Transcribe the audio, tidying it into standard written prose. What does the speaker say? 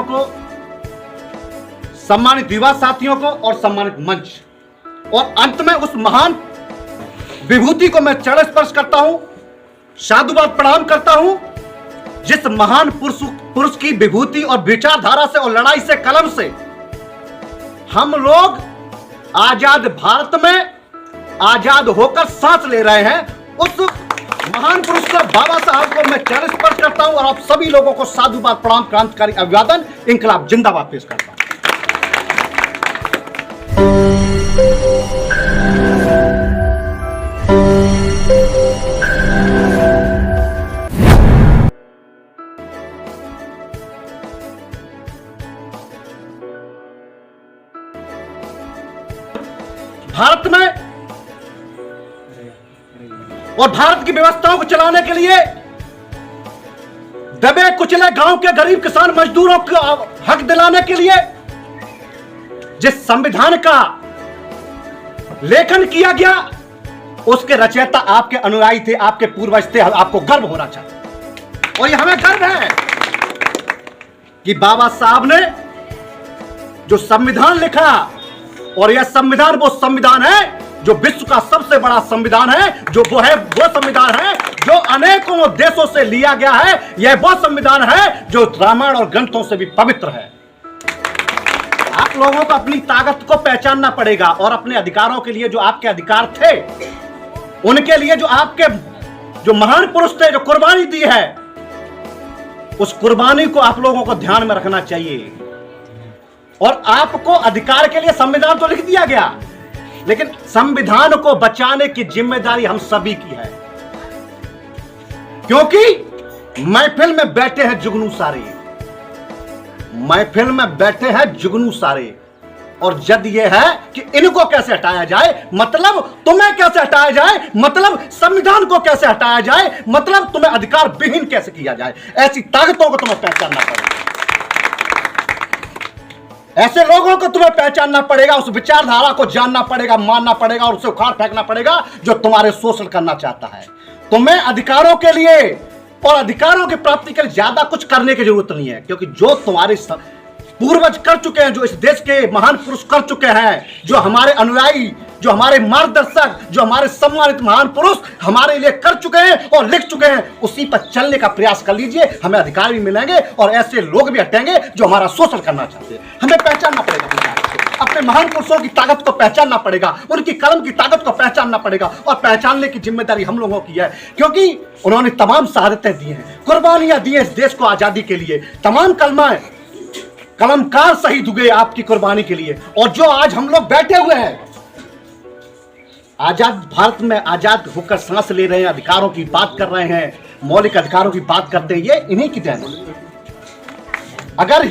को, सम्मानित युवा साथियों को और सम्मानित मंच, और अंत में उस महान विभूति को मैं चरण स्पर्श करता हूं, साधुवाद प्रणाम करता हूं, जिस महान पुरुष की विभूति और विचारधारा से और लड़ाई से, कलम से हम लोग आजाद भारत में आजाद होकर सांस ले रहे हैं। उस महान पुरुष का बाबा साहब को मैं चरण स्पर्श करता हूं और आप सभी लोगों को साधुवाद प्रणाम, क्रांतिकारी अभिवादन, इंकलाब जिंदाबाद पेश करता हूं। भारत में और भारत की व्यवस्थाओं को चलाने के लिए दबे कुचले गांव के गरीब किसान मजदूरों को हक दिलाने के लिए जिस संविधान का लेखन किया गया, उसके रचयिता आपके अनुयायी थे, आपके पूर्वज थे। आपको गर्व होना चाहिए और यह हमें गर्व है कि बाबा साहब ने जो संविधान लिखा, और यह संविधान वो संविधान है जो विश्व का सबसे बड़ा संविधान है, जो वो संविधान है जो अनेकों देशों से लिया गया है। यह वो संविधान है जो रामायण और ग्रंथों से भी पवित्र है। आप लोगों को अपनी ताकत को पहचानना पड़ेगा और अपने अधिकारों के लिए जो आपके अधिकार थे, उनके लिए जो महान पुरुष थे, जो कुर्बानी दी है, उस कुर्बानी को आप लोगों को ध्यान में रखना चाहिए। और आपको अधिकार के लिए संविधान तो लिख दिया गया, लेकिन संविधान को बचाने की जिम्मेदारी हम सभी की है, क्योंकि महफिल में बैठे हैं जुगनू सारे, महफिल में बैठे हैं जुगनू सारे, और जद ये है कि इनको कैसे हटाया जाए, मतलब तुम्हें कैसे हटाया जाए, मतलब संविधान को कैसे हटाया जाए, मतलब तुम्हें अधिकार विहीन कैसे किया जाए। ऐसी ताकतों को तुम्हें पहचानना पड़ेगा, ऐसे लोगों को तुम्हें पहचानना पड़ेगा, उस विचारधारा को जानना पड़ेगा, मानना पड़ेगा और उसे उखाड़ फेंकना पड़ेगा जो तुम्हारे शोषण करना चाहता है। तुम्हें अधिकारों के लिए और अधिकारों की प्राप्ति के लिए ज्यादा कुछ करने की जरूरत नहीं है, क्योंकि जो तुम्हारे पूर्वज कर चुके हैं, जो इस देश के महान पुरुष कर चुके हैं, जो हमारे अनुयायी, जो हमारे मार्गदर्शक, जो हमारे सम्मानित महान पुरुष हमारे लिए कर चुके हैं और लिख चुके हैं, उसी पर चलने का प्रयास कर लीजिए। हमें अधिकार भी मिलेंगे और ऐसे लोग भी हटेंगे जो हमारा शोषण करना चाहते हैं। हमें पहचानना पड़ेगा, अपने महान पुरुषों की ताकत को पहचानना पड़ेगा, उनकी कलम की ताकत को पहचानना पड़ेगा, और पहचानने की जिम्मेदारी हम लोगों की है, क्योंकि उन्होंने तमाम शहादतें दी हैं, कुर्बानियां दी हैं इस देश को आजादी के लिए। तमाम कलमकार शहीद हुए आपकी कुर्बानी के लिए। और जो आज हम लोग बैठे हुए हैं, आजाद भारत में आजाद होकर सांस ले रहे हैं, अधिकारों की बात कर रहे हैं, मौलिक अधिकारों की बात करते हैं, ये इन्हीं की देन है। अगर